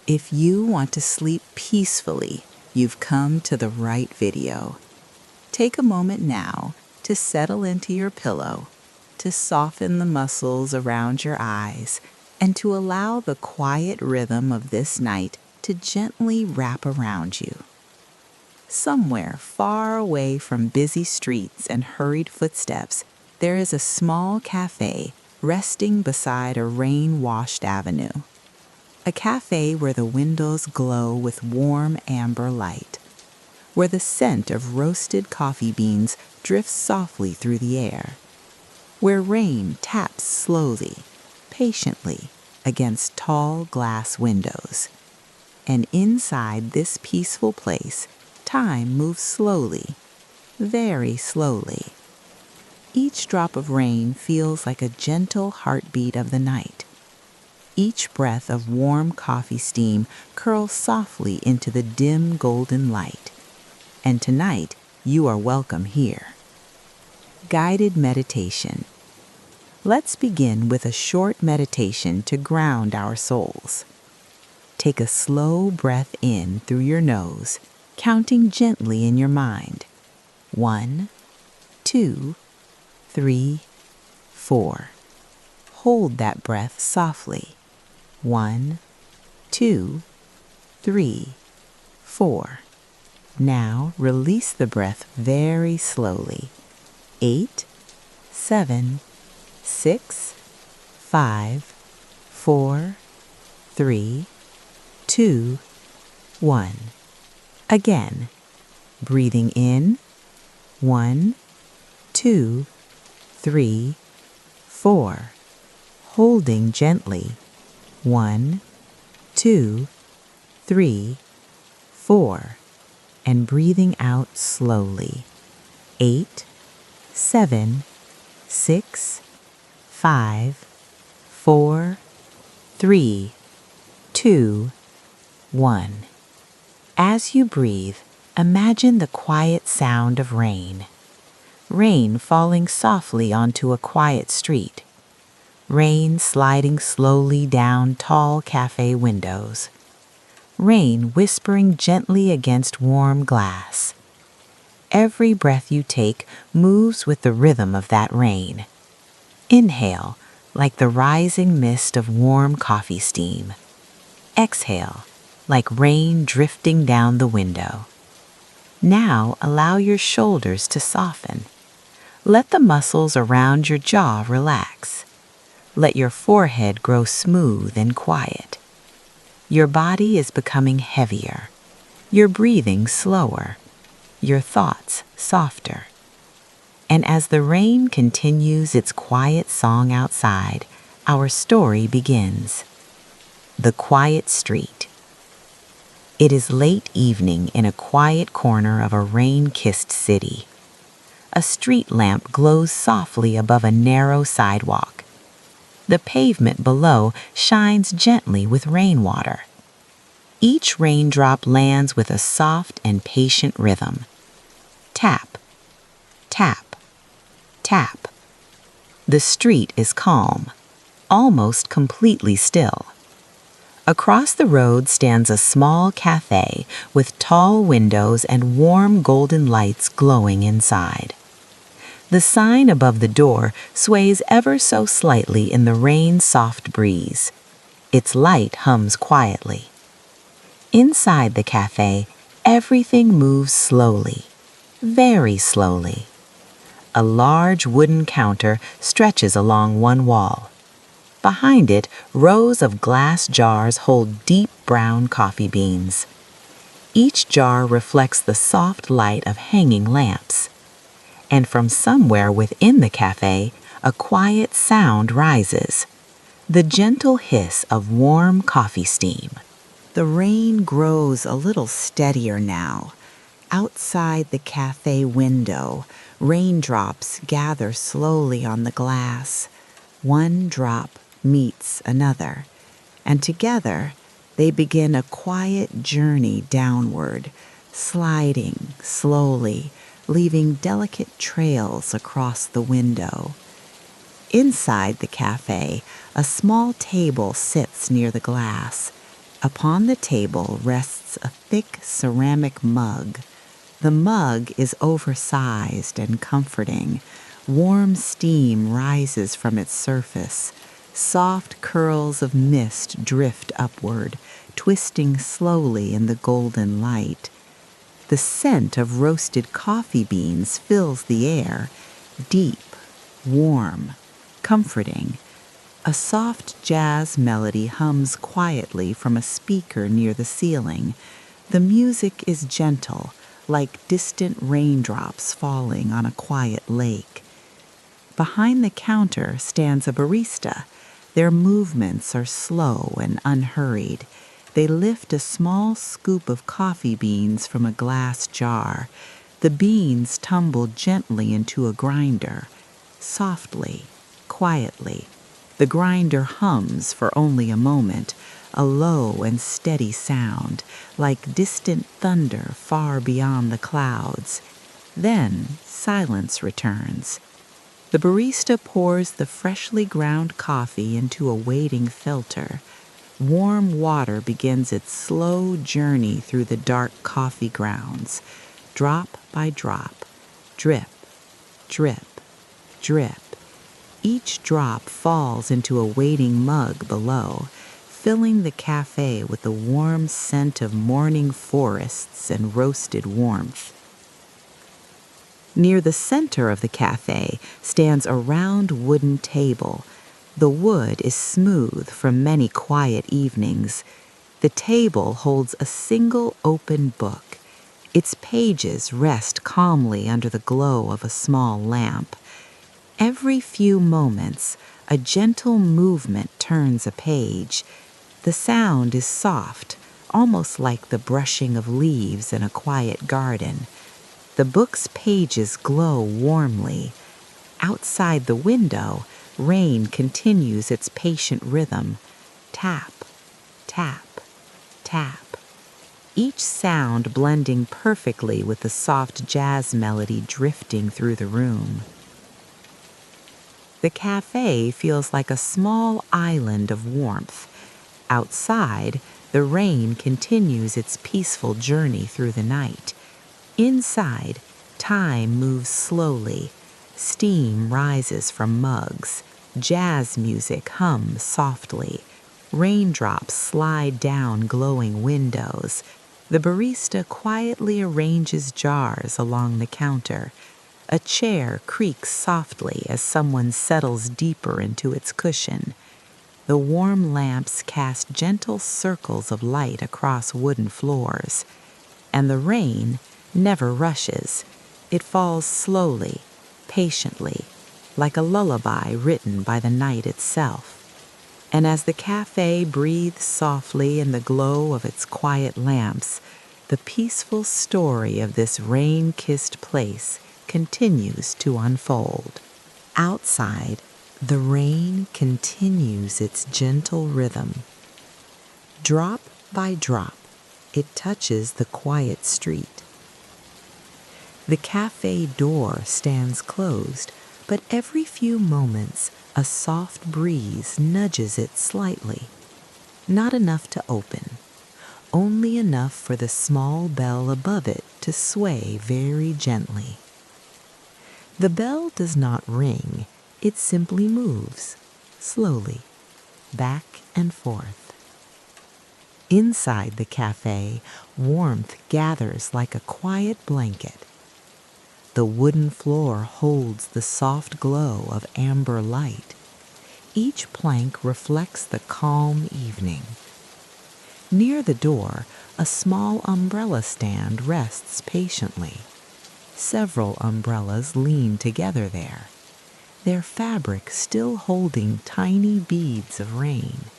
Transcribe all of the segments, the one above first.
If you want to sleep peacefully, you've come to the right video. Take a moment now to settle into your pillow, to soften the muscles around your eyes, and to allow the quiet rhythm of this night to gently wrap around you. Somewhere far away from busy streets and hurried footsteps, there is a small cafe resting beside a rain-washed avenue. A cafe where the windows glow with warm amber light, where the scent of roasted coffee beans drifts softly through the air, where rain taps slowly, patiently against tall glass windows. And inside this peaceful place, time moves slowly, very slowly. Each drop of rain feels like a gentle heartbeat of the night. Each breath of warm coffee steam curls softly into the dim golden light. And tonight, you are welcome here. Guided meditation. Let's begin with a short meditation to ground our souls. Take a slow breath in through your nose, counting gently in your mind. 1, 2, 3, 4. Hold that breath softly. 1, 2, 3, 4. Now release the breath very slowly. 8, 7, 6, 5, 4, 3, 2, 1. Again, breathing in. 1, 2, 3, 4. Holding gently. 1, 2, 3, 4. And breathing out slowly. 8, 7, 6, 5, 4, 3, 2, 1. As you breathe, imagine the quiet sound of rain. Rain falling softly onto a quiet street. Rain sliding slowly down tall cafe windows. Rain whispering gently against warm glass. Every breath you take moves with the rhythm of that rain. Inhale, like the rising mist of warm coffee steam. Exhale, like rain drifting down the window. Now allow your shoulders to soften. Let the muscles around your jaw relax. Let your forehead grow smooth and quiet. Your body is becoming heavier. Your breathing slower. Your thoughts softer. And as the rain continues its quiet song outside, our story begins. The quiet street. It is late evening in a quiet corner of a rain-kissed city. A street lamp glows softly above a narrow sidewalk. The pavement below shines gently with rainwater. Each raindrop lands with a soft and patient rhythm. Tap, tap, tap. The street is calm, almost completely still. Across the road stands a small cafe with tall windows and warm golden lights glowing inside. The sign above the door sways ever so slightly in the rain-soft breeze. Its light hums quietly. Inside the cafe, everything moves slowly, very slowly. A large wooden counter stretches along one wall. Behind it, rows of glass jars hold deep brown coffee beans. Each jar reflects the soft light of hanging lamps. And from somewhere within the cafe, a quiet sound rises, the gentle hiss of warm coffee steam. The rain grows a little steadier now. Outside the cafe window, raindrops gather slowly on the glass. One drop meets another, and together they begin a quiet journey downward, sliding slowly, leaving delicate trails across the window. Inside the cafe, a small table sits near the glass. Upon the table rests a thick ceramic mug. The mug is oversized and comforting. Warm steam rises from its surface. Soft curls of mist drift upward, twisting slowly in the golden light. The scent of roasted coffee beans fills the air, deep, warm, comforting. A soft jazz melody hums quietly from a speaker near the ceiling. The music is gentle, like distant raindrops falling on a quiet lake. Behind the counter stands a barista. Their movements are slow and unhurried. They lift a small scoop of coffee beans from a glass jar. The beans tumble gently into a grinder. Softly, quietly, the grinder hums for only a moment, a low and steady sound, like distant thunder far beyond the clouds. Then silence returns. The barista pours the freshly ground coffee into a waiting filter. Warm water begins its slow journey through the dark coffee grounds, drop by drop, drip, drip, drip. Each drop falls into a waiting mug below, filling the cafe with the warm scent of morning forests and roasted warmth. Near the center of the cafe stands a round wooden table. The wood is smooth from many quiet evenings. The table holds a single open book. Its pages rest calmly under the glow of a small lamp. Every few moments, a gentle movement turns a page. The sound is soft, almost like the brushing of leaves in a quiet garden. The book's pages glow warmly. Outside the window, rain continues its patient rhythm. Tap, tap, tap. Each sound blending perfectly with the soft jazz melody drifting through the room. The cafe feels like a small island of warmth. Outside, the rain continues its peaceful journey through the night. Inside, time moves slowly. Steam rises from mugs. Jazz music hums softly. Raindrops slide down glowing windows. The barista quietly arranges jars along the counter. A chair creaks softly as someone settles deeper into its cushion. The warm lamps cast gentle circles of light across wooden floors. And the rain never rushes. It falls slowly, patiently, like a lullaby written by the night itself. And as the cafe breathes softly in the glow of its quiet lamps, the peaceful story of this rain-kissed place continues to unfold. Outside, the rain continues its gentle rhythm. Drop by drop, it touches the quiet street. The cafe door stands closed, but every few moments a soft breeze nudges it slightly. Not enough to open, only enough for the small bell above it to sway very gently. The bell does not ring, it simply moves, slowly, back and forth. Inside the cafe, warmth gathers like a quiet blanket. The wooden floor holds the soft glow of amber light. Each plank reflects the calm evening. Near the door, a small umbrella stand rests patiently. Several umbrellas lean together there, their fabric still holding tiny beads of rain.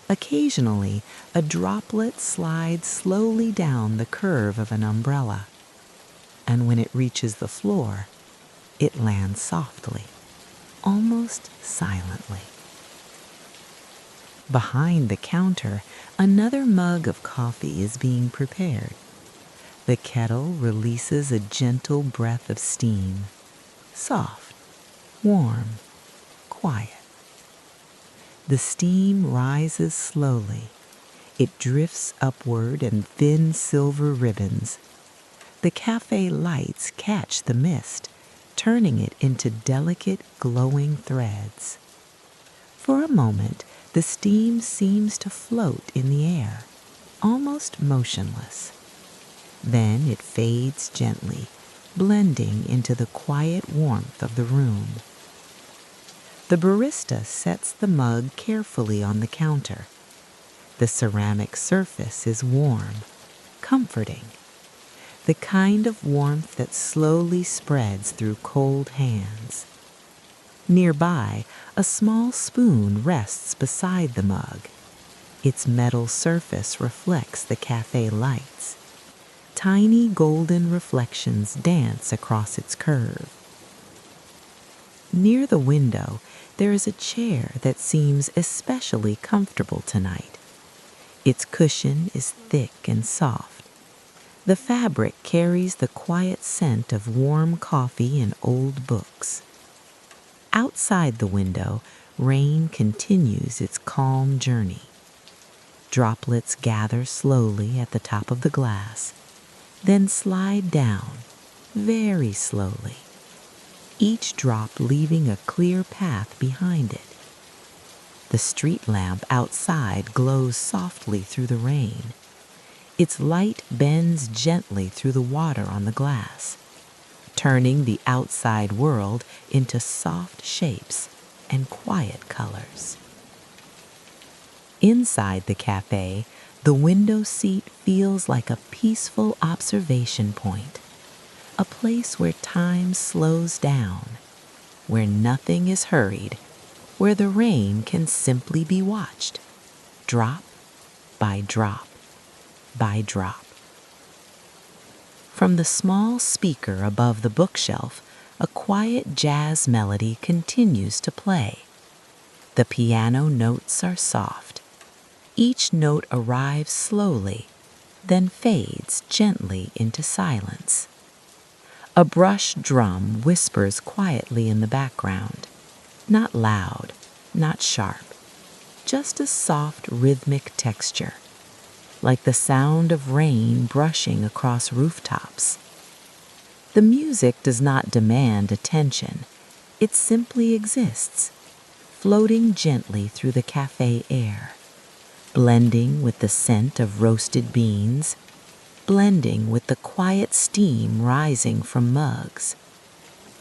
Occasionally, a droplet slides slowly down the curve of an umbrella, and when it reaches the floor, it lands softly, almost silently. Behind the counter, another mug of coffee is being prepared. The kettle releases a gentle breath of steam, soft, warm, quiet. The steam rises slowly. It drifts upward in thin silver ribbons. The cafe lights catch the mist, turning it into delicate, glowing threads. For a moment, the steam seems to float in the air, almost motionless. Then it fades gently, blending into the quiet warmth of the room. The barista sets the mug carefully on the counter. The ceramic surface is warm, comforting, the kind of warmth that slowly spreads through cold hands. Nearby, a small spoon rests beside the mug. Its metal surface reflects the cafe lights. Tiny golden reflections dance across its curve. Near the window, there is a chair that seems especially comfortable tonight. Its cushion is thick and soft. The fabric carries the quiet scent of warm coffee and old books. Outside the window, rain continues its calm journey. Droplets gather slowly at the top of the glass, then slide down, very slowly, each drop leaving a clear path behind it. The street lamp outside glows softly through the rain. Its light bends gently through the water on the glass, turning the outside world into soft shapes and quiet colors. Inside the cafe, the window seat feels like a peaceful observation point, a place where time slows down, where nothing is hurried, where the rain can simply be watched, drop by drop by drop. From the small speaker above the bookshelf, a quiet jazz melody continues to play. The piano notes are soft. Each note arrives slowly, then fades gently into silence. A brush drum whispers quietly in the background, not loud, not sharp, just a soft rhythmic texture, like the sound of rain brushing across rooftops. The music does not demand attention. It simply exists, floating gently through the cafe air, blending with the scent of roasted beans, blending with the quiet steam rising from mugs,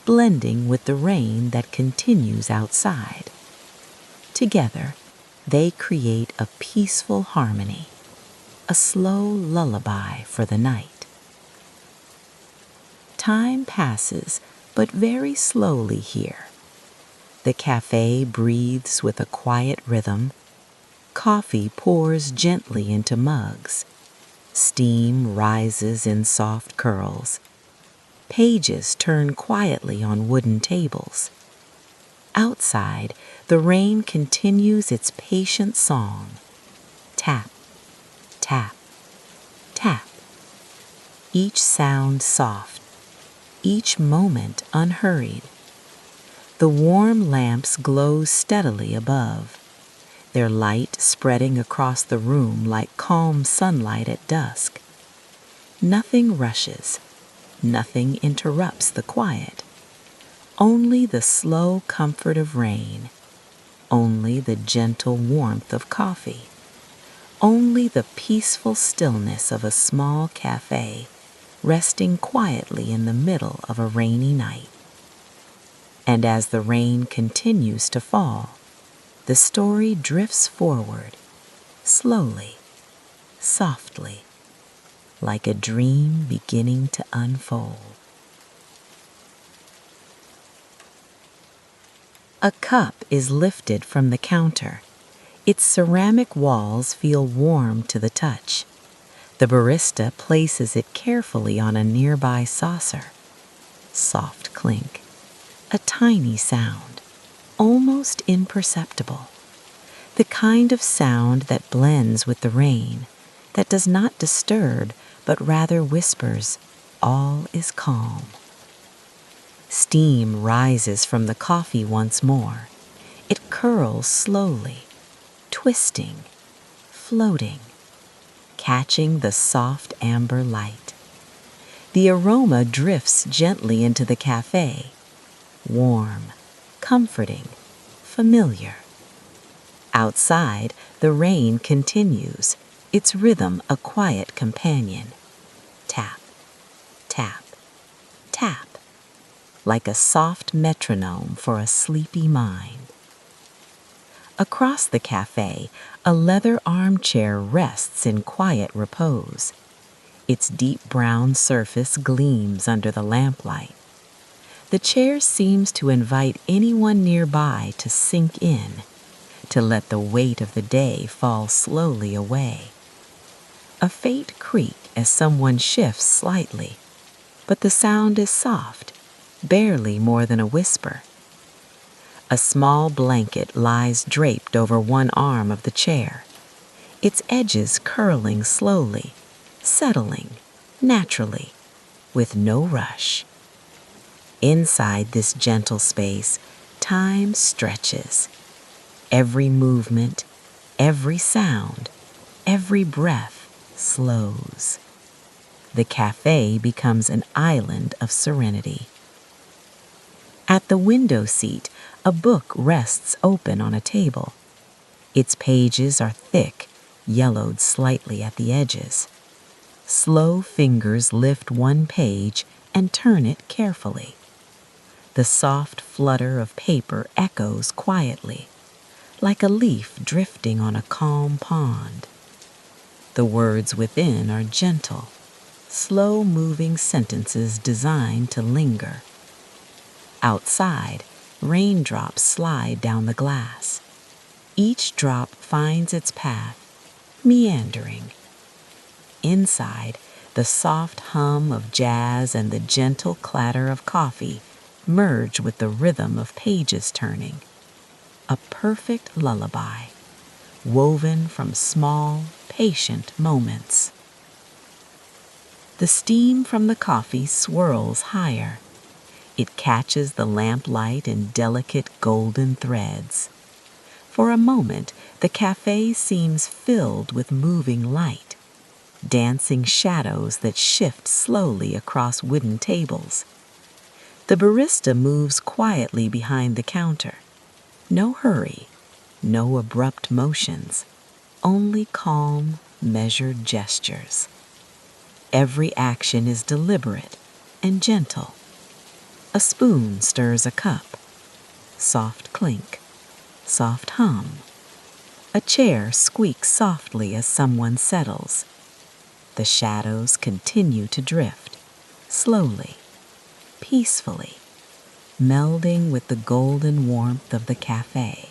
blending with the rain that continues outside. Together, they create a peaceful harmony, a slow lullaby for the night. Time passes, but very slowly here. The cafe breathes with a quiet rhythm. Coffee pours gently into mugs. Steam rises in soft curls. Pages turn quietly on wooden tables. Outside, the rain continues its patient song. Tap, tap, tap. Each sound soft, each moment unhurried. The warm lamps glow steadily above, their light spreading across the room like calm sunlight at dusk. Nothing rushes, nothing interrupts the quiet. Only the slow comfort of rain, only the gentle warmth of coffee, only the peaceful stillness of a small cafe resting quietly in the middle of a rainy night. And as the rain continues to fall, the story drifts forward, slowly, softly, like a dream beginning to unfold. A cup is lifted from the counter. Its ceramic walls feel warm to the touch. The barista places it carefully on a nearby saucer. Soft clink. A tiny sound, almost imperceptible. The kind of sound that blends with the rain, that does not disturb, but rather whispers, "All is calm." Steam rises from the coffee once more. It curls slowly, twisting, floating. catching the soft amber light. The aroma drifts gently into the cafe, warm, comforting, familiar. Outside, the rain continues, its rhythm a quiet companion. Tap, tap, tap, like a soft metronome for a sleepy mind. Across the cafe, a leather armchair rests in quiet repose. Its deep brown surface gleams under the lamplight. The chair seems to invite anyone nearby to sink in, to let the weight of the day fall slowly away. A faint creak as someone shifts slightly, but the sound is soft, barely more than a whisper. A small blanket lies draped over one arm of the chair, its edges curling slowly, settling naturally, with no rush. Inside this gentle space, time stretches. Every movement, every sound, every breath slows. The cafe becomes an island of serenity. At the window seat, a book rests open on a table. Its pages are thick, yellowed slightly at the edges. Slow fingers lift one page and turn it carefully. The soft flutter of paper echoes quietly, like a leaf drifting on a calm pond. The words within are gentle, slow-moving sentences designed to linger. Outside, raindrops slide down the glass. Each drop finds its path, meandering. Inside, the soft hum of jazz and the gentle clatter of coffee merge with the rhythm of pages turning. A perfect lullaby, woven from small, patient moments. The steam from the coffee swirls higher. It catches the lamplight in delicate golden threads. For a moment, the cafe seems filled with moving light, dancing shadows that shift slowly across wooden tables. The barista moves quietly behind the counter. No hurry, no abrupt motions, only calm, measured gestures. Every action is deliberate and gentle. A spoon stirs a cup. Soft clink, soft hum. A chair squeaks softly as someone settles. The shadows continue to drift, slowly, peacefully, melding with the golden warmth of the cafe.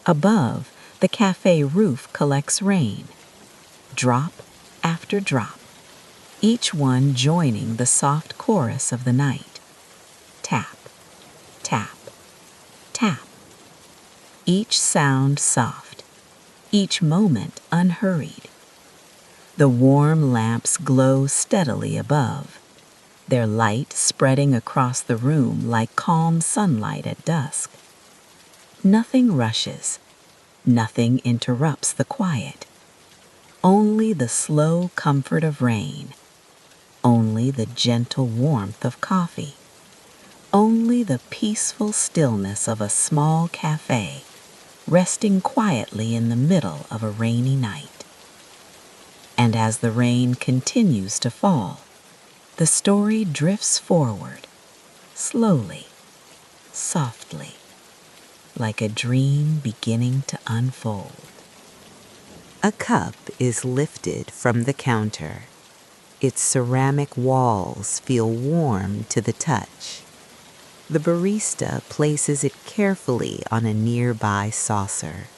Above, the cafe roof collects rain, drop after drop, each one joining the soft chorus of the night. Tap, tap, tap. Each sound soft, each moment unhurried. The warm lamps glow steadily above, their light spreading across the room like calm sunlight at dusk. Nothing rushes, nothing interrupts the quiet. Only the slow comfort of rain, only the gentle warmth of coffee, only the peaceful stillness of a small cafe resting quietly in the middle of a rainy night. And as the rain continues to fall, the story drifts forward, slowly, softly, like a dream beginning to unfold. A cup is lifted from the counter. Its ceramic walls feel warm to the touch. The barista places it carefully on a nearby saucer.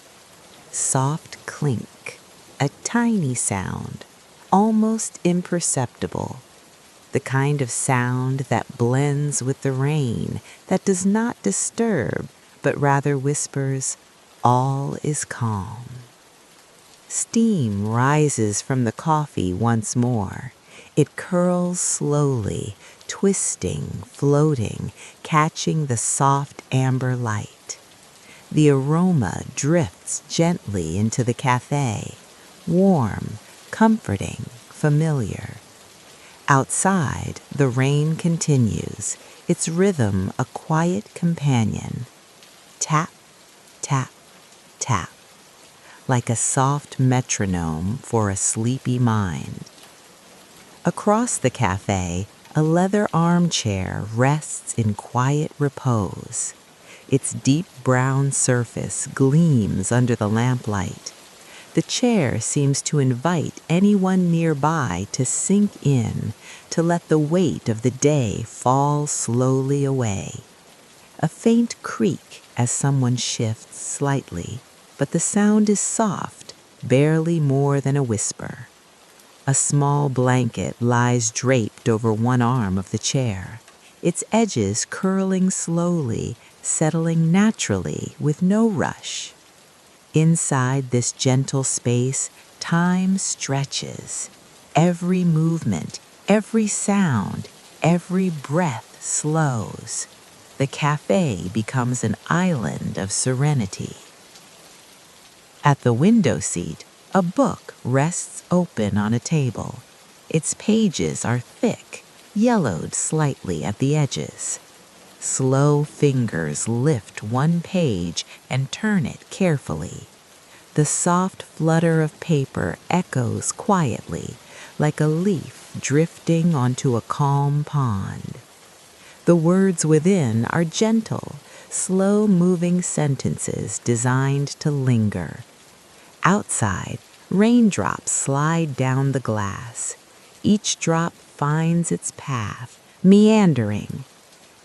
Soft clink, a tiny sound, almost imperceptible. The kind of sound that blends with the rain, that does not disturb, but rather whispers, "All is calm." Steam rises from the coffee once more. It curls slowly, twisting, floating, catching the soft amber light. The aroma drifts gently into the cafe, warm, comforting, familiar. Outside, the rain continues, its rhythm a quiet companion. Tap, tap, tap, like a soft metronome for a sleepy mind. Across the cafe, a leather armchair rests in quiet repose. Its deep brown surface gleams under the lamplight. The chair seems to invite anyone nearby to sink in, to let the weight of the day fall slowly away. A faint creak as someone shifts slightly, but the sound is soft, barely more than a whisper. A small blanket lies draped over one arm of the chair, its edges curling slowly, settling naturally with no rush. Inside this gentle space, time stretches. Every movement, every sound, every breath slows. The cafe becomes an island of serenity. At the window seat, a book rests open on a table. Its pages are thick, yellowed slightly at the edges. Slow fingers lift one page and turn it carefully. The soft flutter of paper echoes quietly, like a leaf drifting onto a calm pond. The words within are gentle, slow-moving sentences designed to linger. Outside, raindrops slide down the glass. Each drop finds its path, meandering.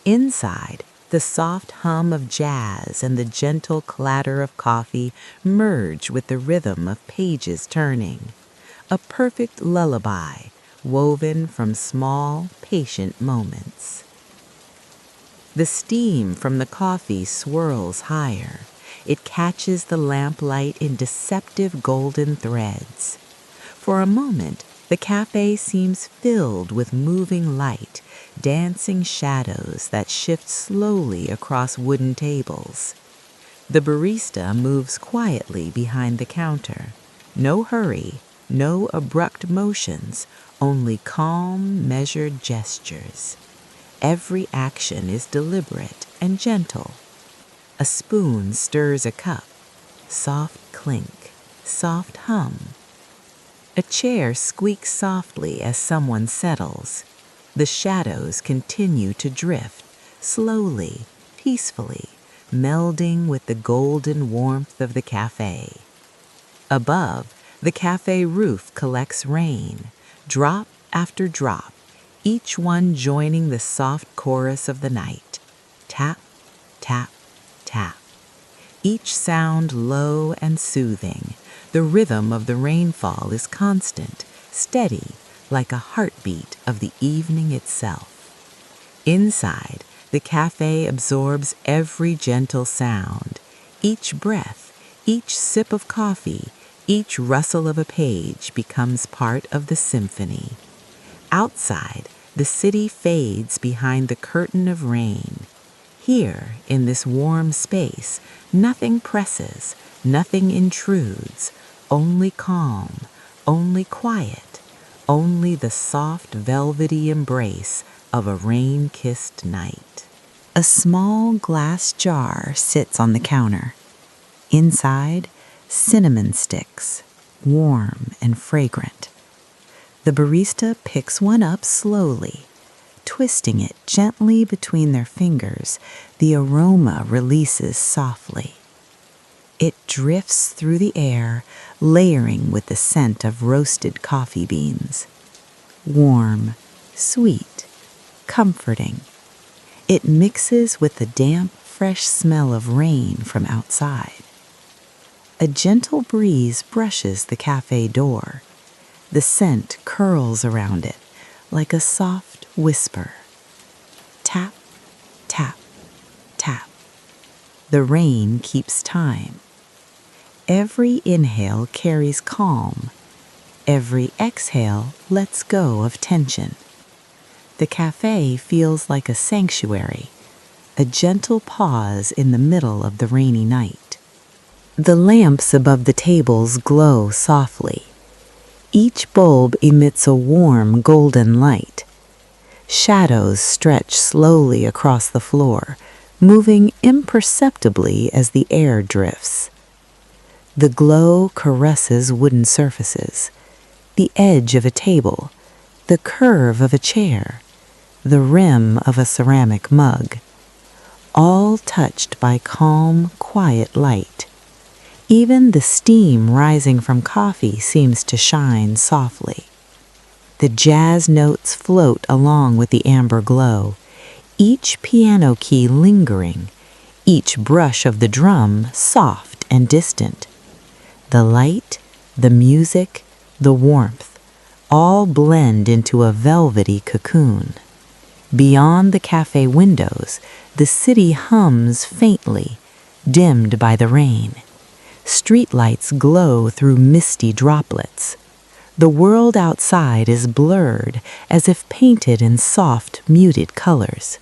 Inside, the soft hum of jazz and the gentle clatter of coffee merge with the rhythm of pages turning. A perfect lullaby, woven from small, patient moments. The steam from the coffee swirls higher. It catches the lamplight in deceptive golden threads. For a moment, the cafe seems filled with moving light, dancing shadows that shift slowly across wooden tables. The barista moves quietly behind the counter. No hurry, no abrupt motions, only calm, measured gestures. Every action is deliberate and gentle. A spoon stirs a cup. Soft clink, soft hum. A chair squeaks softly as someone settles. The shadows continue to drift, slowly, peacefully, melding with the golden warmth of the cafe. Above, the cafe roof collects rain, drop after drop, each one joining the soft chorus of the night. Tap, tap, tap. Each sound low and soothing. The rhythm of the rainfall is constant, steady, like a heartbeat of the evening itself. Inside, the cafe absorbs every gentle sound. Each breath, each sip of coffee, each rustle of a page becomes part of the symphony. Outside, the city fades behind the curtain of rain. Here, in this warm space, nothing presses, nothing intrudes, only calm, only quiet, only the soft velvety embrace of a rain-kissed night. A small glass jar sits on the counter. Inside, cinnamon sticks, warm and fragrant. The barista picks one up slowly. Twisting it gently between their fingers, the aroma releases softly. It drifts through the air, layering with the scent of roasted coffee beans. Warm, sweet, comforting. It mixes with the damp, fresh smell of rain from outside. A gentle breeze brushes the cafe door. The scent curls around it like a soft whisper. Tap, tap, tap. The rain keeps time. Every inhale carries calm. Every exhale lets go of tension. The cafe feels like a sanctuary, a gentle pause in the middle of the rainy night. The lamps above the tables glow softly, Each bulb emits a warm golden light. Shadows stretch slowly across the floor, moving imperceptibly as the air drifts. The glow caresses wooden surfaces, the edge of a table, the curve of a chair, the rim of a ceramic mug, all touched by calm, quiet light. Even the steam rising from coffee seems to shine softly. The jazz notes float along with the amber glow, each piano key lingering, each brush of the drum soft and distant. The light, the music, the warmth, all blend into a velvety cocoon. Beyond the cafe windows, the city hums faintly, dimmed by the rain. Streetlights glow through misty droplets. The world outside is blurred, as if painted in soft, muted colors.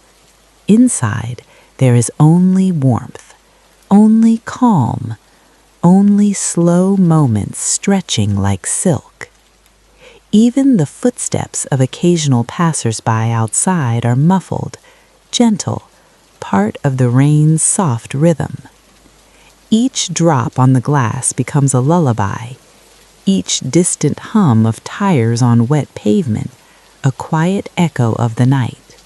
Inside, there is only warmth, only calm, only slow moments stretching like silk. Even the footsteps of occasional passers-by outside are muffled, gentle, part of the rain's soft rhythm. Each drop on the glass becomes a lullaby, each distant hum of tires on wet pavement a quiet echo of the night.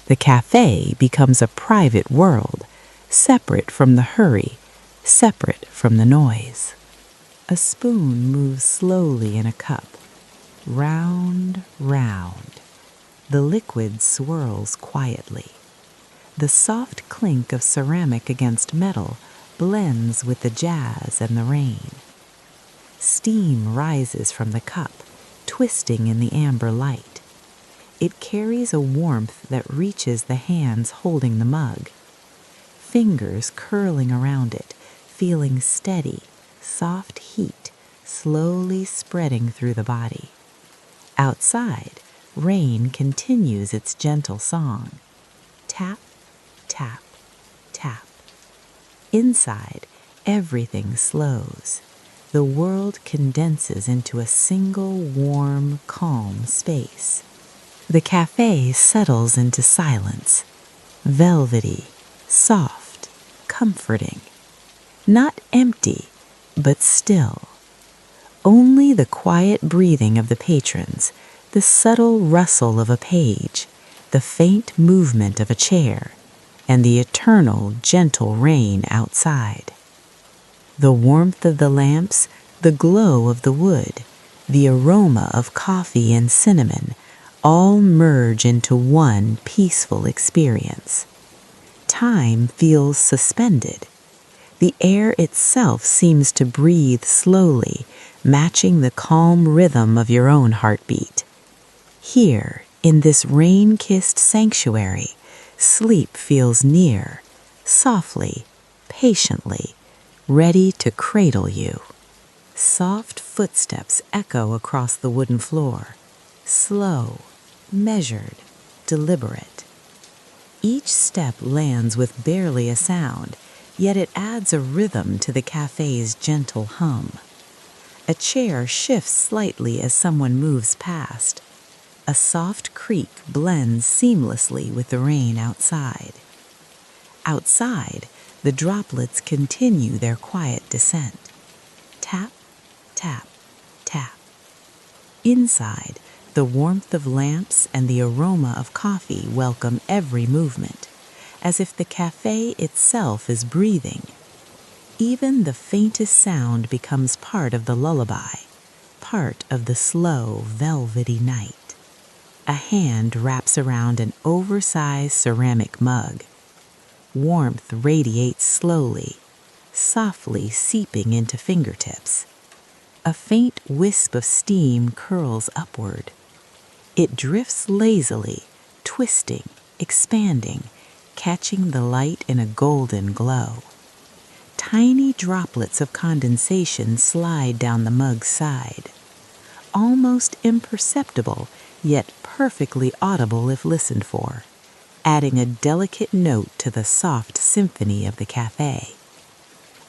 The cafe becomes a private world, separate from the hurry, separate from the noise. A spoon moves slowly in a cup, round, round. The liquid swirls quietly. The soft clink of ceramic against metal blends with the jazz and the rain. Steam rises from the cup, twisting in the amber light. It carries a warmth that reaches the hands holding the mug. Fingers curling around it, feeling steady, soft heat slowly spreading through the body. Outside, rain continues its gentle song. Tap, tap, tap. Inside, everything slows. The world condenses into a single warm, calm space. The cafe settles into silence, velvety, soft, comforting. Not empty, but still. Only the quiet breathing of the patrons, the subtle rustle of a page, the faint movement of a chair, and the eternal, gentle rain outside. The warmth of the lamps, the glow of the wood, the aroma of coffee and cinnamon all merge into one peaceful experience. Time feels suspended. The air itself seems to breathe slowly, matching the calm rhythm of your own heartbeat. Here, in this rain-kissed sanctuary, sleep feels near, softly, patiently, ready to cradle you. Soft footsteps echo across the wooden floor, slow, measured, deliberate. Each step lands with barely a sound, yet it adds a rhythm to the cafe's gentle hum. A chair shifts slightly as someone moves past. A soft creak blends seamlessly with the rain outside. Outside, the droplets continue their quiet descent. Tap, tap, tap. Inside, the warmth of lamps and the aroma of coffee welcome every movement, as if the cafe itself is breathing. Even the faintest sound becomes part of the lullaby, part of the slow, velvety night. A hand wraps around an oversized ceramic mug. Warmth radiates slowly, softly seeping into fingertips. A faint wisp of steam curls upward. It drifts lazily, twisting, expanding, catching the light in a golden glow. Tiny droplets of condensation slide down the mug's side. Almost imperceptible, yet perfectly audible if listened for, adding a delicate note to the soft symphony of the cafe.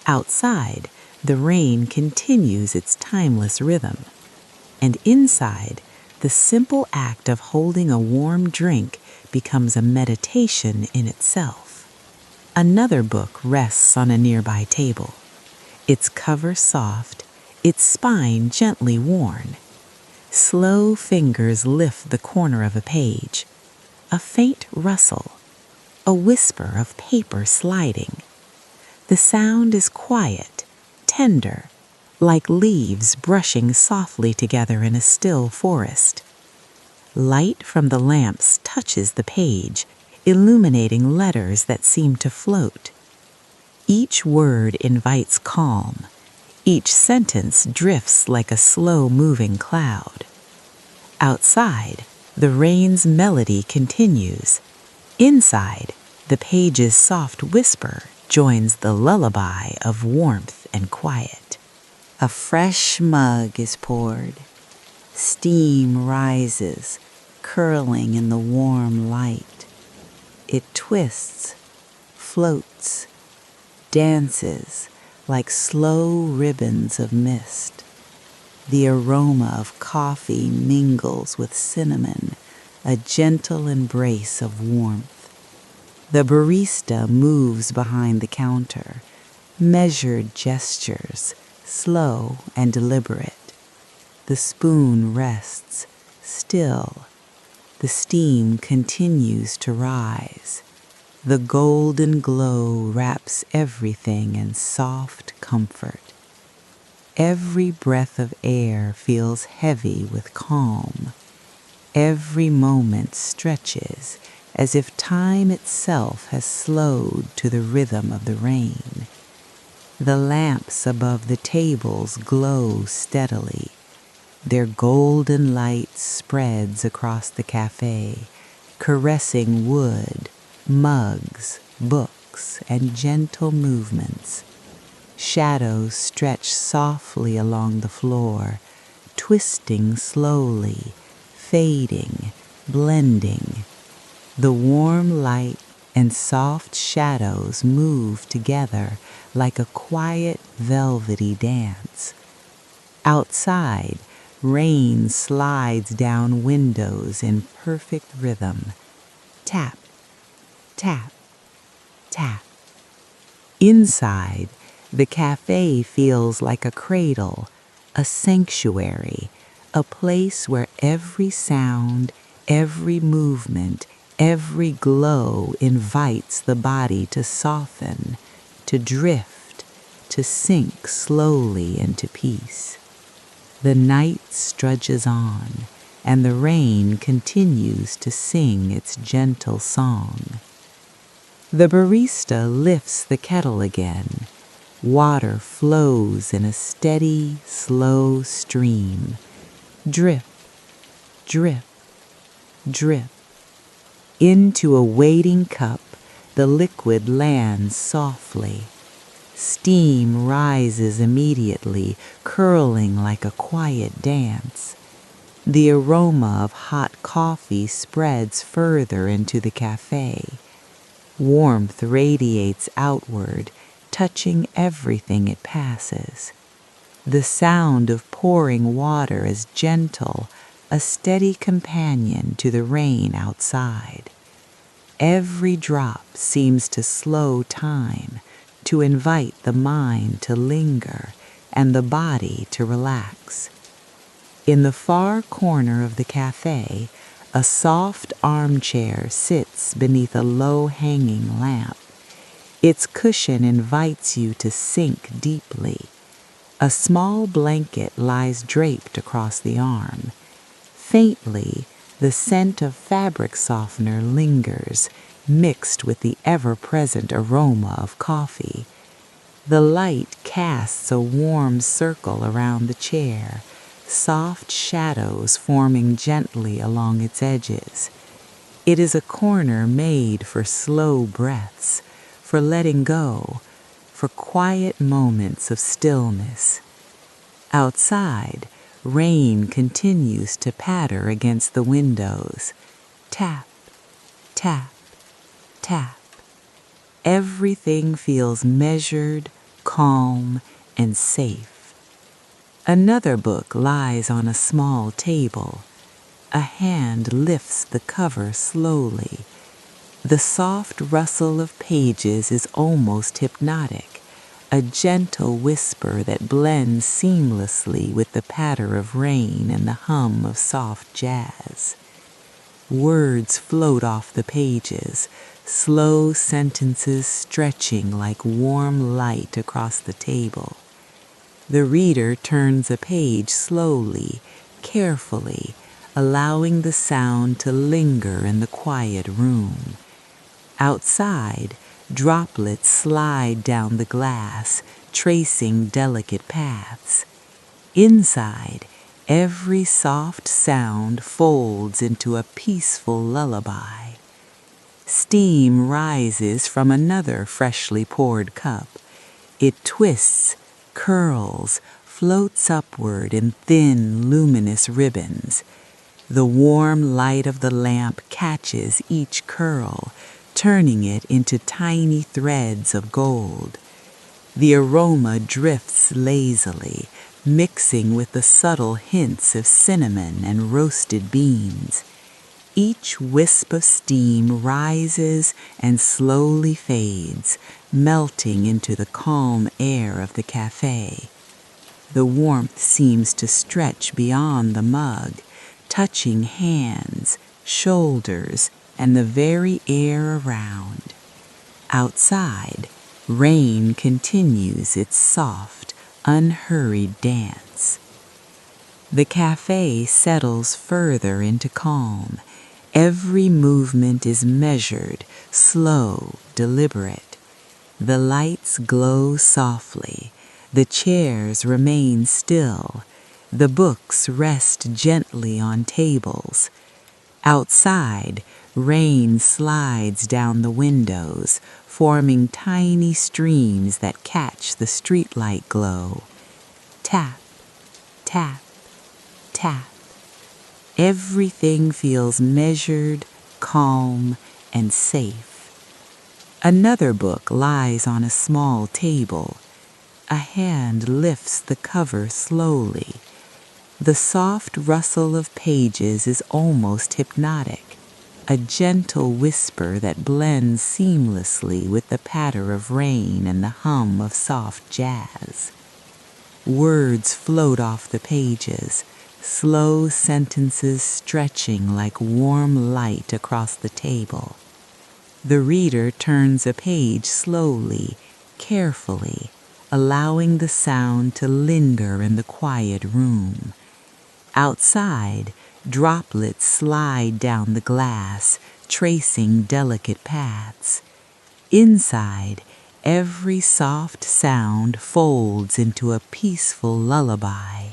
Outside, the rain continues its timeless rhythm. And inside, the simple act of holding a warm drink becomes a meditation in itself. Another book rests on a nearby table, its cover soft, its spine gently worn. Slow fingers lift the corner of a page, a faint rustle, a whisper of paper sliding. The sound is quiet, tender, like leaves brushing softly together in a still forest. Light from the lamps touches the page, illuminating letters that seem to float. Each word invites calm. Each sentence drifts like a slow-moving cloud. Outside, the rain's melody continues. Inside, the page's soft whisper joins the lullaby of warmth and quiet. A fresh mug is poured. Steam rises, curling in the warm light. It twists, floats, dances like slow ribbons of mist. The aroma of coffee mingles with cinnamon, a gentle embrace of warmth. The barista moves behind the counter, measured gestures, slow and deliberate. The spoon rests, still. The steam continues to rise. The golden glow wraps everything in soft comfort. Every breath of air feels heavy with calm. Every moment stretches as if time itself has slowed to the rhythm of the rain. The lamps above the tables glow steadily. Their golden light spreads across the cafe, caressing wood, mugs, books, and gentle movements. Shadows stretch softly along the floor, twisting slowly, fading, blending. The warm light and soft shadows move together like a quiet, velvety dance. Outside, rain slides down windows in perfect rhythm. Tap, tap, tap. Inside, the cafe feels like a cradle, a sanctuary, a place where every sound, every movement, every glow invites the body to soften, to drift, to sink slowly into peace. The night strudges on, and the rain continues to sing its gentle song. The barista lifts the kettle again. Water flows in a steady, slow stream. Drip, drip, drip. Into a waiting cup, the liquid lands softly. Steam rises immediately, curling like a quiet dance. The aroma of hot coffee spreads further into the cafe. Warmth radiates outward, touching everything it passes. The sound of pouring water is gentle, a steady companion to the rain outside. Every drop seems to slow time, to invite the mind to linger and the body to relax. In the far corner of the cafe, a soft armchair sits beneath a low-hanging lamp. Its cushion invites you to sink deeply. A small blanket lies draped across the arm. Faintly, the scent of fabric softener lingers, mixed with the ever-present aroma of coffee. The light casts a warm circle around the chair, soft shadows forming gently along its edges. It is a corner made for slow breaths, for letting go, for quiet moments of stillness. Outside, rain continues to patter against the windows. Tap, tap, tap. Everything feels measured, calm, and safe. Another book lies on a small table. A hand lifts the cover slowly. The soft rustle of pages is almost hypnotic, a gentle whisper that blends seamlessly with the patter of rain and the hum of soft jazz. Words float off the pages, slow sentences stretching like warm light across the table. The reader turns a page slowly, carefully, allowing the sound to linger in the quiet room. Outside, droplets slide down the glass, tracing delicate paths. Inside, every soft sound folds into a peaceful lullaby. Steam rises from another freshly poured cup. It twists, curls, floats upward in thin, luminous ribbons. The warm light of the lamp catches each curl, turning it into tiny threads of gold. The aroma drifts lazily, mixing with the subtle hints of cinnamon and roasted beans. Each wisp of steam rises and slowly fades, melting into the calm air of the cafe. The warmth seems to stretch beyond the mug, touching hands, shoulders, and the very air around. Outside, rain continues its soft, unhurried dance. The cafe settles further into calm. Every movement is measured, slow, deliberate. The lights glow softly. The chairs remain still. The books rest gently on tables. Outside, rain slides down the windows, forming tiny streams that catch the streetlight glow. Tap, tap, tap. Everything feels measured, calm, and safe. Another book lies on a small table. A hand lifts the cover slowly. The soft rustle of pages is almost hypnotic, a gentle whisper that blends seamlessly with the patter of rain and the hum of soft jazz. Words float off the pages, slow sentences stretching like warm light across the table. The reader turns a page slowly, carefully, allowing the sound to linger in the quiet room. Outside, droplets slide down the glass, tracing delicate paths. Inside, every soft sound folds into a peaceful lullaby.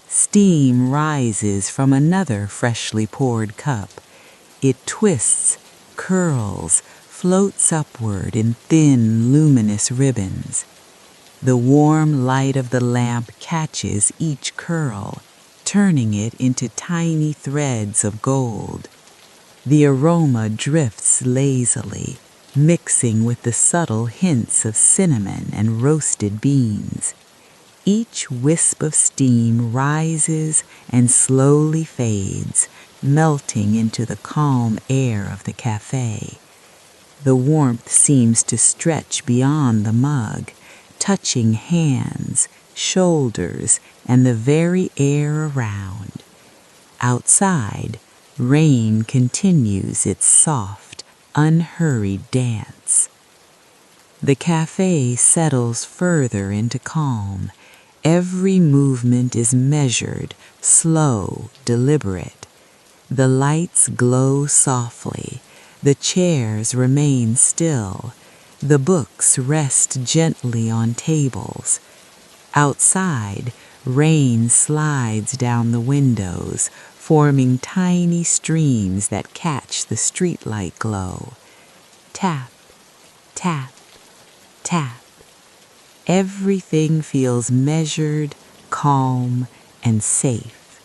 Steam rises from another freshly poured cup. It twists, curls, floats upward in thin, luminous ribbons. The warm light of the lamp catches each curl, turning it into tiny threads of gold. The aroma drifts lazily, mixing with the subtle hints of cinnamon and roasted beans. Each wisp of steam rises and slowly fades, melting into the calm air of the cafe. The warmth seems to stretch beyond the mug, touching hands, shoulders, and the very air around. Outside, rain continues its soft, unhurried dance. The cafe settles further into calm. Every movement is measured, slow, deliberate. The lights glow softly. The chairs remain still. The books rest gently on tables. Outside, rain slides down the windows, forming tiny streams that catch the streetlight glow. Tap, tap, tap. Everything feels measured, calm, and safe.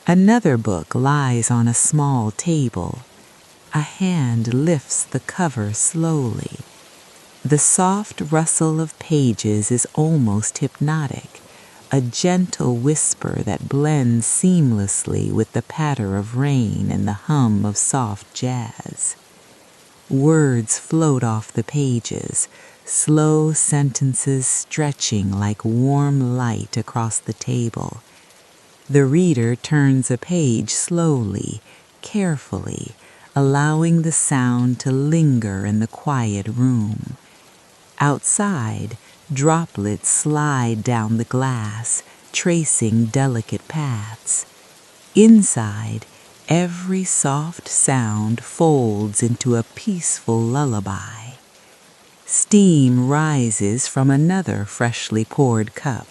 Another book lies on a small table. A hand lifts the cover slowly. The soft rustle of pages is almost hypnotic, a gentle whisper that blends seamlessly with the patter of rain and the hum of soft jazz. Words float off the pages, slow sentences stretching like warm light across the table. The reader turns a page slowly, carefully, allowing the sound to linger in the quiet room. Outside, droplets slide down the glass, tracing delicate paths. Inside, every soft sound folds into a peaceful lullaby. Steam rises from another freshly poured cup.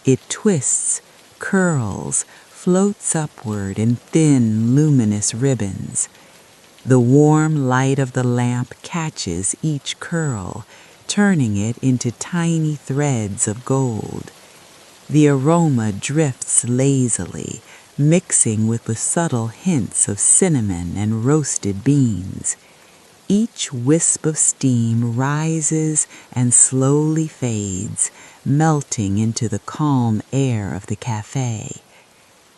It twists, curls, floats upward in thin, luminous ribbons. The warm light of the lamp catches each curl, turning it into tiny threads of gold. The aroma drifts lazily, mixing with the subtle hints of cinnamon and roasted beans. Each wisp of steam rises and slowly fades, melting into the calm air of the cafe.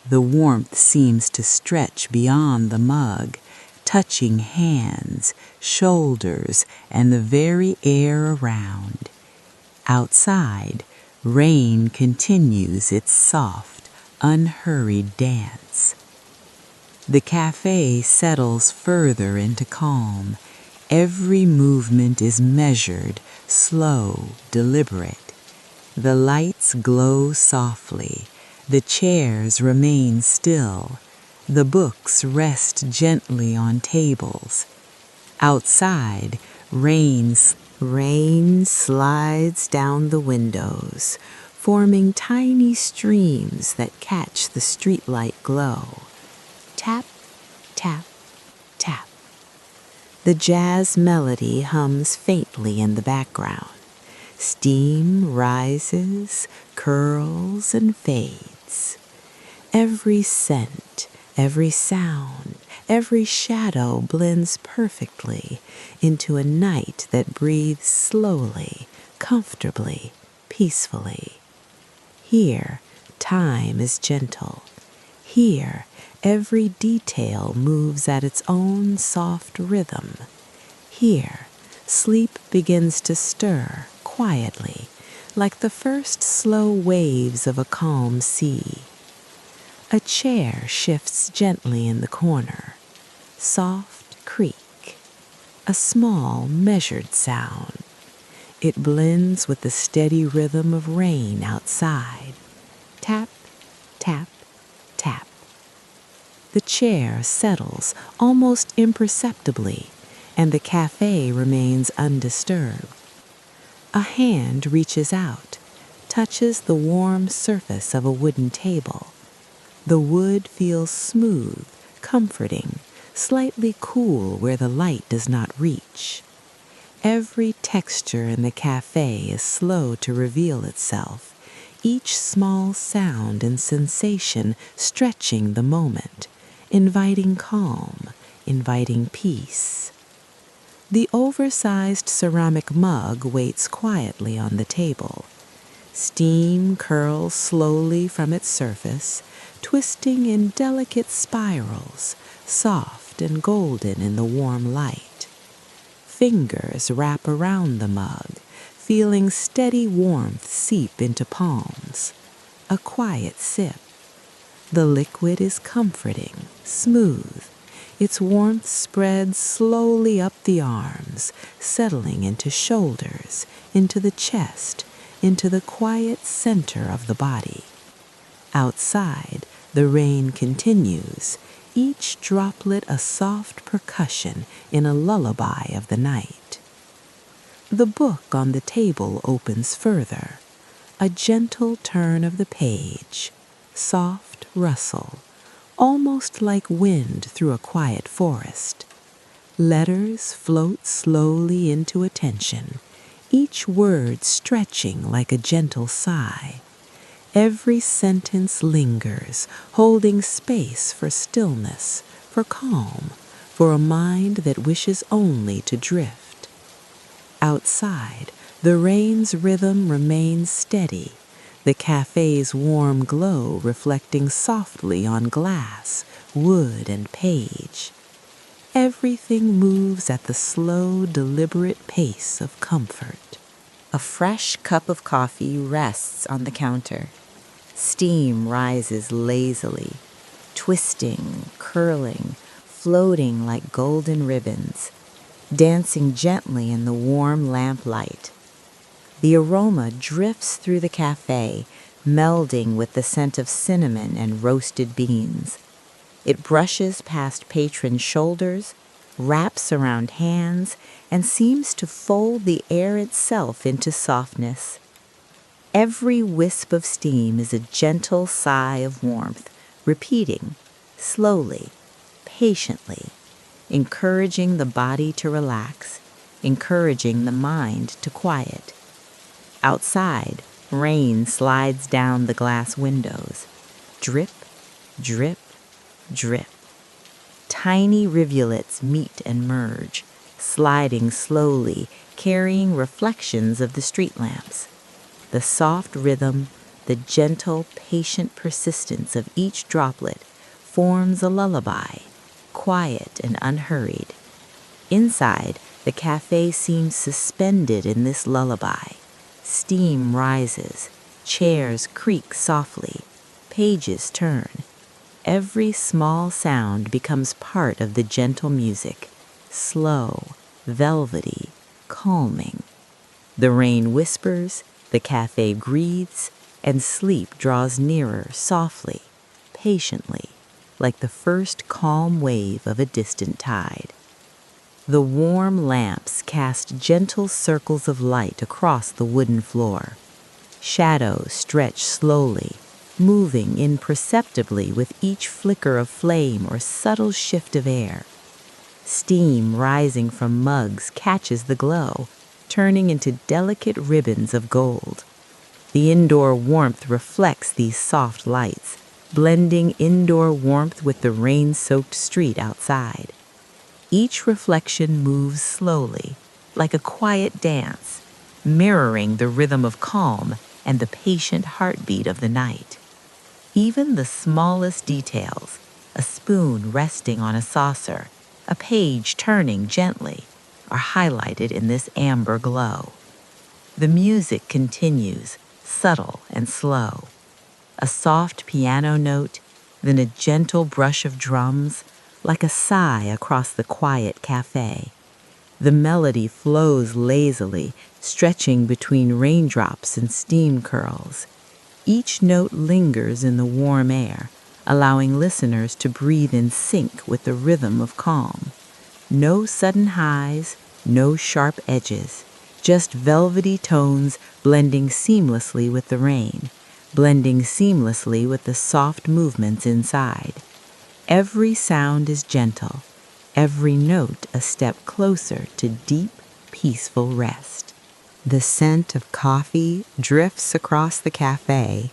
The warmth seems to stretch beyond the mug, touching hands, shoulders, and the very air around. Outside, rain continues its soft, unhurried dance. The cafe settles further into calm. Every movement is measured, slow, deliberate. The lights glow softly. The chairs remain still. The books rest gently on tables. Outside, rain slides down the windows, forming tiny streams that catch the streetlight glow. Tap, tap, tap. The jazz melody hums faintly in the background. Steam rises, curls, and fades. Every scent, every sound, every shadow blends perfectly into a night that breathes slowly, comfortably, peacefully. Here, time is gentle. Here, every detail moves at its own soft rhythm. Here, sleep begins to stir quietly, like the first slow waves of a calm sea. A chair shifts gently in the corner. Soft creak. A small, measured sound. It blends with the steady rhythm of rain outside. Tap, tap, tap. The chair settles almost imperceptibly, and the cafe remains undisturbed. A hand reaches out, touches the warm surface of a wooden table. The wood feels smooth, comforting, slightly cool where the light does not reach. Every texture in the cafe is slow to reveal itself, each small sound and sensation stretching the moment, inviting calm, inviting peace. The oversized ceramic mug waits quietly on the table. Steam curls slowly from its surface, twisting in delicate spirals, soft and golden in the warm light. Fingers wrap around the mug, feeling steady warmth seep into palms. A quiet sip. The liquid is comforting, smooth. Its warmth spreads slowly up the arms, settling into shoulders, into the chest, into the quiet center of the body. Outside, the rain continues, each droplet a soft percussion in a lullaby of the night. The book on the table opens further, a gentle turn of the page, soft rustle, almost like wind through a quiet forest. Letters float slowly into attention, each word stretching like a gentle sigh. Every sentence lingers, holding space for stillness, for calm, for a mind that wishes only to drift. Outside, the rain's rhythm remains steady, the cafe's warm glow reflecting softly on glass, wood, and page. Everything moves at the slow, deliberate pace of comfort. A fresh cup of coffee rests on the counter. Steam rises lazily, twisting, curling, floating like golden ribbons, dancing gently in the warm lamplight. The aroma drifts through the cafe, melding with the scent of cinnamon and roasted beans. It brushes past patrons' shoulders, wraps around hands, and seems to fold the air itself into softness. Every wisp of steam is a gentle sigh of warmth, repeating, slowly, patiently, encouraging the body to relax, encouraging the mind to quiet. Outside, rain slides down the glass windows. Drip, drip, drip. Tiny rivulets meet and merge, sliding slowly, carrying reflections of the street lamps. The soft rhythm, the gentle, patient persistence of each droplet forms a lullaby, quiet and unhurried. Inside, the cafe seems suspended in this lullaby. Steam rises, chairs creak softly, pages turn. Every small sound becomes part of the gentle music, slow, velvety, calming. The rain whispers, the cafe breathes, and sleep draws nearer softly, patiently, like the first calm wave of a distant tide. The warm lamps cast gentle circles of light across the wooden floor. Shadows stretch slowly, moving imperceptibly with each flicker of flame or subtle shift of air. Steam rising from mugs catches the glow, turning into delicate ribbons of gold. The indoor warmth reflects these soft lights, blending indoor warmth with the rain-soaked street outside. Each reflection moves slowly, like a quiet dance, mirroring the rhythm of calm and the patient heartbeat of the night. Even the smallest details, a spoon resting on a saucer, a page turning gently, are highlighted in this amber glow. The music continues, subtle and slow. A soft piano note, then a gentle brush of drums, like a sigh across the quiet cafe. The melody flows lazily, stretching between raindrops and steam curls. Each note lingers in the warm air, allowing listeners to breathe in sync with the rhythm of calm. No sudden highs, no sharp edges, just velvety tones blending seamlessly with the rain, blending seamlessly with the soft movements inside. Every sound is gentle, every note a step closer to deep, peaceful rest. The scent of coffee drifts across the cafe,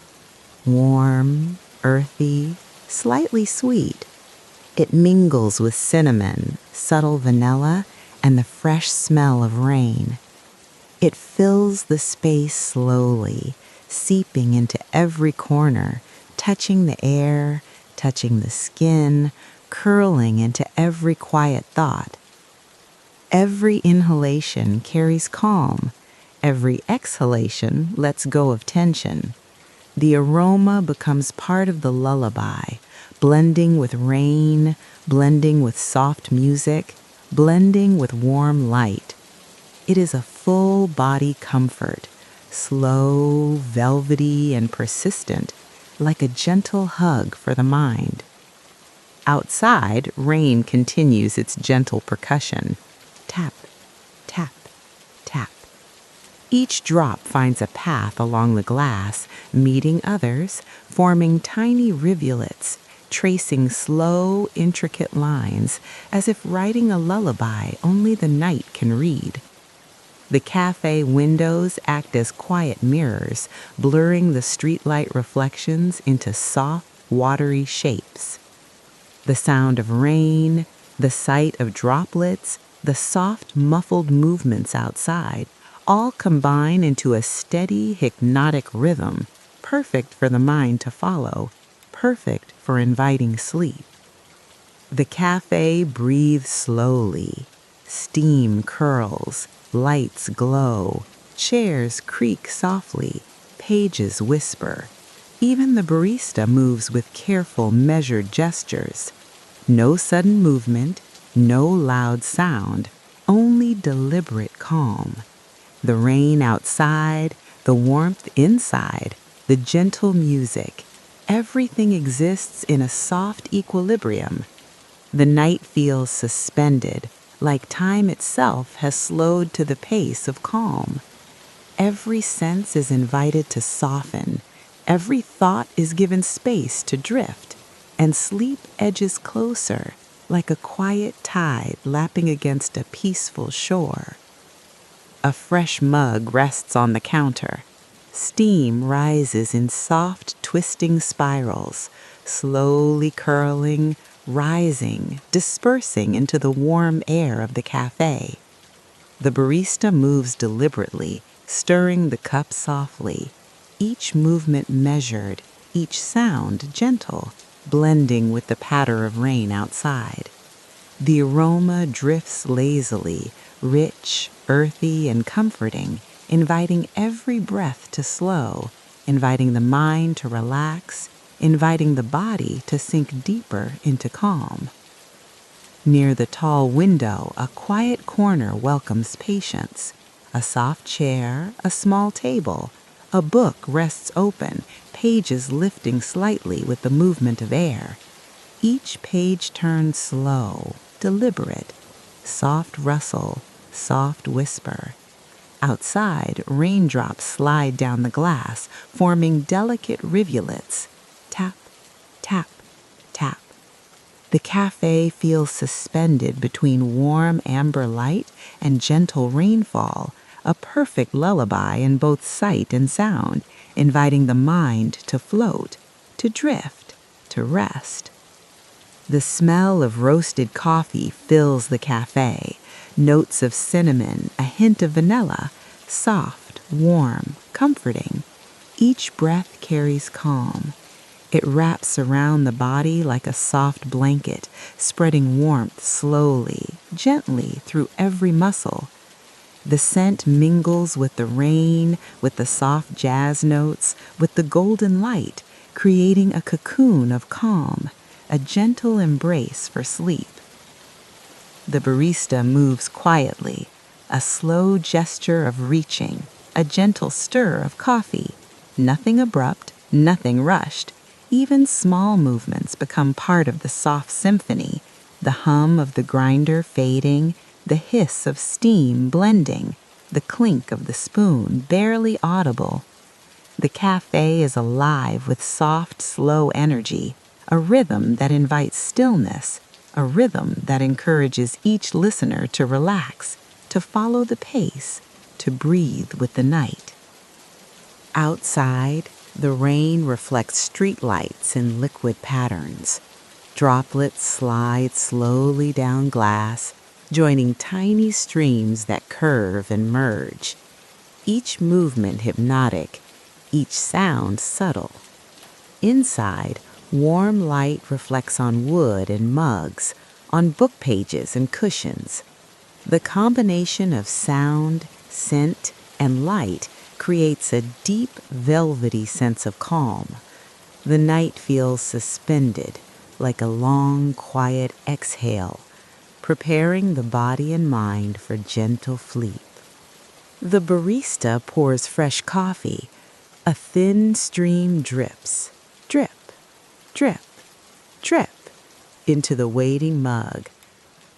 warm, earthy, slightly sweet. It mingles with cinnamon, subtle vanilla, and the fresh smell of rain. It fills the space slowly, seeping into every corner, touching the air, touching the skin, curling into every quiet thought. Every inhalation carries calm. Every exhalation lets go of tension. The aroma becomes part of the lullaby, blending with rain, blending with soft music, blending with warm light. It is a full body comfort, slow, velvety, and persistent, like a gentle hug for the mind. Outside, rain continues its gentle percussion. Tap, tap, tap. Each drop finds a path along the glass, meeting others, forming tiny rivulets, tracing slow, intricate lines, as if writing a lullaby only the night can read. The cafe windows act as quiet mirrors, blurring the streetlight reflections into soft, watery shapes. The sound of rain, the sight of droplets, the soft, muffled movements outside all combine into a steady, hypnotic rhythm, perfect for the mind to follow, perfect for inviting sleep. The cafe breathes slowly. Steam curls, lights glow, chairs creak softly, pages whisper. Even the barista moves with careful, measured gestures. No sudden movement, no loud sound, only deliberate calm. The rain outside, the warmth inside, the gentle music, everything exists in a soft equilibrium. The night feels suspended, like time itself has slowed to the pace of calm. Every sense is invited to soften, every thought is given space to drift, and sleep edges closer, like a quiet tide lapping against a peaceful shore. A fresh mug rests on the counter. Steam rises in soft, twisting spirals, slowly curling, rising, dispersing into the warm air of the cafe. The barista moves deliberately, stirring the cup softly, each movement measured, each sound gentle, blending with the patter of rain outside. The aroma drifts lazily, rich, earthy, and comforting, inviting every breath to slow, inviting the mind to relax, inviting the body to sink deeper into calm. Near the tall window, a quiet corner welcomes patience. A soft chair, a small table, a book rests open, pages lifting slightly with the movement of air. Each page turns slow, deliberate, soft rustle, soft whisper. Outside, raindrops slide down the glass, forming delicate rivulets. Tap, tap, tap. The cafe feels suspended between warm amber light and gentle rainfall, a perfect lullaby in both sight and sound, inviting the mind to float, to drift, to rest. The smell of roasted coffee fills the cafe, notes of cinnamon, a hint of vanilla, soft, warm, comforting. Each breath carries calm. It wraps around the body like a soft blanket, spreading warmth slowly, gently through every muscle. The scent mingles with the rain, with the soft jazz notes, with the golden light, creating a cocoon of calm, a gentle embrace for sleep. The barista moves quietly, a slow gesture of reaching, a gentle stir of coffee. Nothing abrupt, nothing rushed. Even small movements become part of the soft symphony, the hum of the grinder fading, the hiss of steam blending, the clink of the spoon barely audible. The cafe is alive with soft, slow energy, a rhythm that invites stillness, a rhythm that encourages each listener to relax, to follow the pace, to breathe with the night. Outside, the rain reflects streetlights in liquid patterns. Droplets slide slowly down glass, joining tiny streams that curve and merge. Each movement hypnotic, each sound subtle. Inside, warm light reflects on wood and mugs, on book pages and cushions. The combination of sound, scent, and light creates a deep, velvety sense of calm. The night feels suspended, like a long, quiet exhale, preparing the body and mind for gentle sleep. The barista pours fresh coffee. A thin stream drips, drip, drip, drip, into the waiting mug.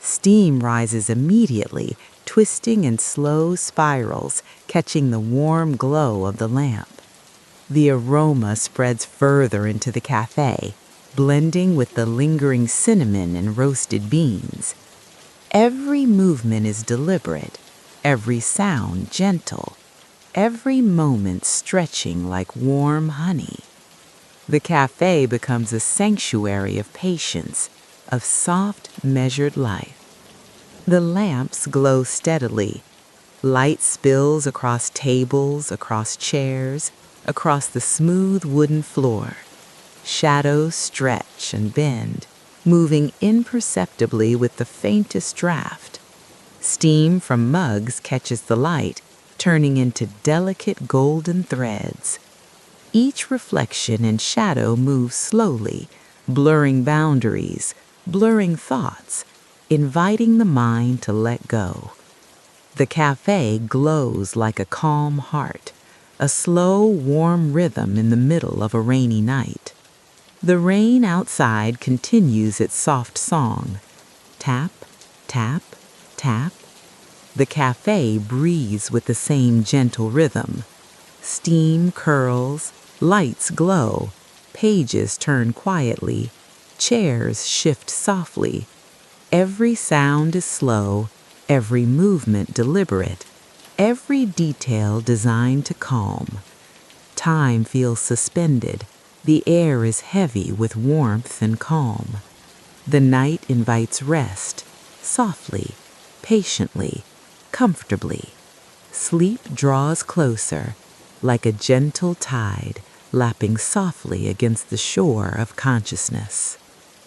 Steam rises immediately, twisting in slow spirals, catching the warm glow of the lamp. The aroma spreads further into the cafe, blending with the lingering cinnamon and roasted beans. Every movement is deliberate, every sound gentle, every moment stretching like warm honey. The cafe becomes a sanctuary of patience, of soft, measured life. The lamps glow steadily. Light spills across tables, across chairs, across the smooth wooden floor. Shadows stretch and bend, moving imperceptibly with the faintest draft. Steam from mugs catches the light, turning into delicate golden threads. Each reflection and shadow moves slowly, blurring boundaries, blurring thoughts, inviting the mind to let go. The cafe glows like a calm heart, a slow, warm rhythm in the middle of a rainy night. The rain outside continues its soft song. Tap, tap, tap. The cafe breathes with the same gentle rhythm. Steam curls, lights glow, pages turn quietly, chairs shift softly. Every sound is slow, every movement deliberate, every detail designed to calm. Time feels suspended. The air is heavy with warmth and calm. The night invites rest, softly, patiently, comfortably. Sleep draws closer, like a gentle tide lapping softly against the shore of consciousness.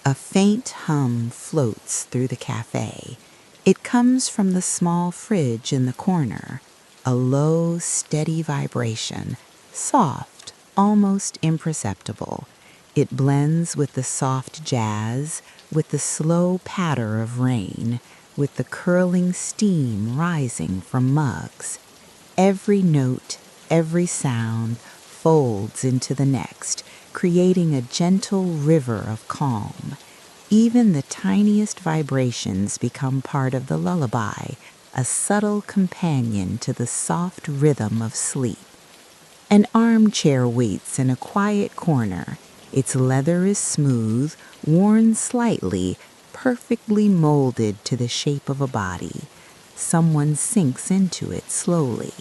A faint hum floats through the cafe. It comes from the small fridge in the corner, a low, steady vibration, soft, almost imperceptible. It blends with the soft jazz, with the slow patter of rain, with the curling steam rising from mugs. Every note, every sound folds into the next, creating a gentle river of calm. Even the tiniest vibrations become part of the lullaby, a subtle companion to the soft rhythm of sleep. An armchair waits in a quiet corner. Its leather is smooth, worn slightly, perfectly molded to the shape of a body. Someone sinks into it slowly.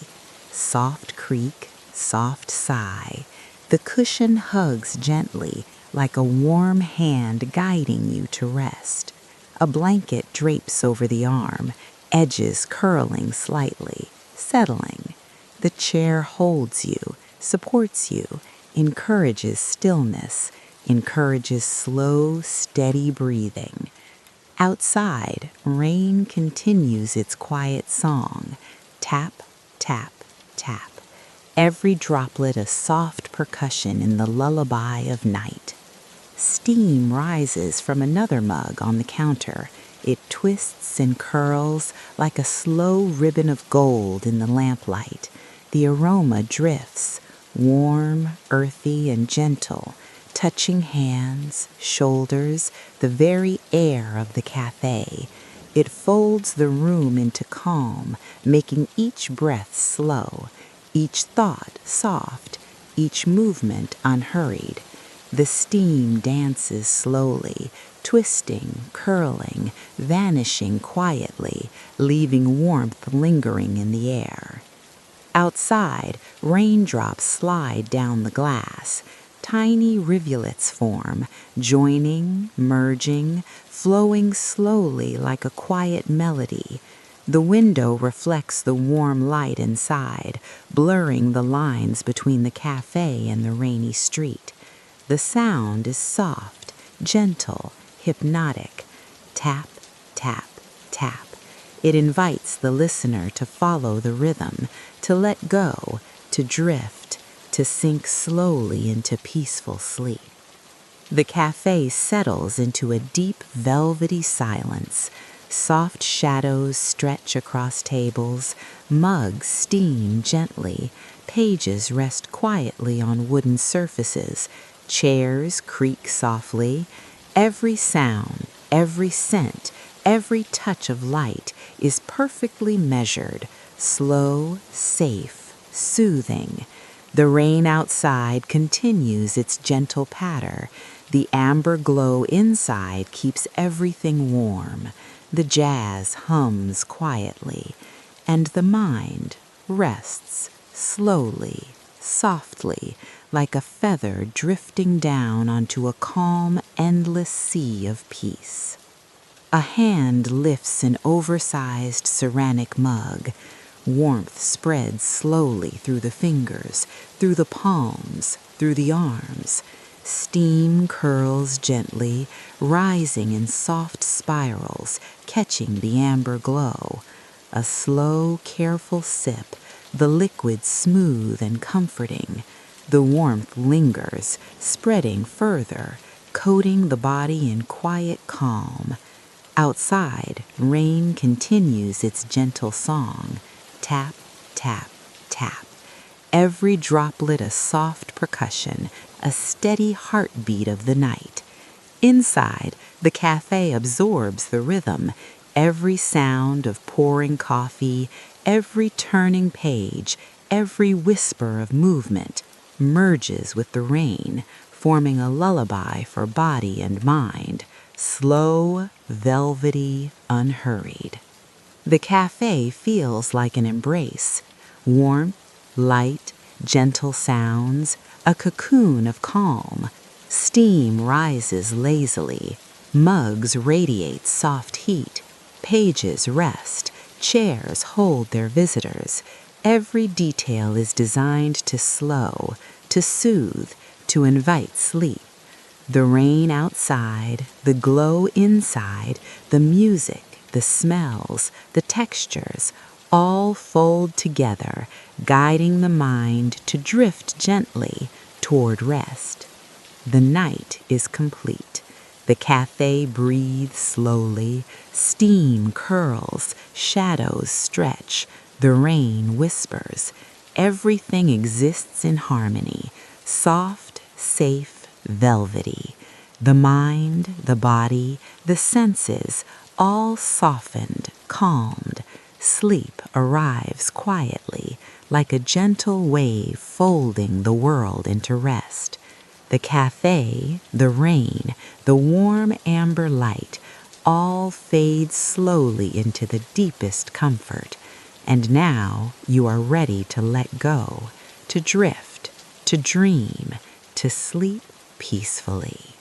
Soft creak, soft sigh. The cushion hugs gently, like a warm hand guiding you to rest. A blanket drapes over the arm, edges curling slightly, settling. The chair holds you, supports you, encourages stillness, encourages slow, steady breathing. Outside, rain continues its quiet song. Tap, tap, tap. Every droplet a soft percussion in the lullaby of night. Steam rises from another mug on the counter. It twists and curls like a slow ribbon of gold in the lamplight. The aroma drifts, warm, earthy, and gentle, touching hands, shoulders, the very air of the cafe. It folds the room into calm, making each breath slow, each thought soft, each movement unhurried. The steam dances slowly, twisting, curling, vanishing quietly, leaving warmth lingering in the air. Outside, raindrops slide down the glass. Tiny rivulets form, joining, merging, flowing slowly like a quiet melody. The window reflects the warm light inside, blurring the lines between the cafe and the rainy street. The sound is soft, gentle, hypnotic. Tap, tap, tap. It invites the listener to follow the rhythm, to let go, to drift, to sink slowly into peaceful sleep. The cafe settles into a deep, velvety silence. Soft shadows stretch across tables, mugs steam gently, pages rest quietly on wooden surfaces, chairs creak softly. Every sound, every scent, every touch of light is perfectly measured, slow, safe, soothing. The rain outside continues its gentle patter. The amber glow inside keeps everything warm. The jazz hums quietly, and the mind rests slowly, softly, like a feather drifting down onto a calm, endless sea of peace. A hand lifts an oversized ceramic mug. Warmth spreads slowly through the fingers, through the palms, through the arms. Steam curls gently, rising in soft spirals, catching the amber glow. A slow, careful sip, the liquid smooth and comforting. The warmth lingers, spreading further, coating the body in quiet calm. Outside, rain continues its gentle song. Tap, tap, tap. Every droplet a soft percussion, a steady heartbeat of the night. Inside, the cafe absorbs the rhythm. Every sound of pouring coffee, every turning page, every whisper of movement merges with the rain, forming a lullaby for body and mind, slow, velvety, unhurried. The cafe feels like an embrace, warmth, light, gentle sounds, a cocoon of calm. Steam rises lazily, mugs radiate soft heat, pages rest, chairs hold their visitors. Every detail is designed to slow, to soothe, to invite sleep. The rain outside, the glow inside, the music, the smells, the textures, all fold together, guiding the mind to drift gently toward rest. The night is complete. The cafe breathes slowly, steam curls, shadows stretch, the rain whispers. Everything exists in harmony, soft, safe, velvety. The mind, the body, the senses, all softened, calmed. Sleep arrives quietly, like a gentle wave folding the world into rest. The cafe, the rain, the warm amber light, all fade slowly into the deepest comfort. And now you are ready to let go, to drift, to dream, to sleep peacefully.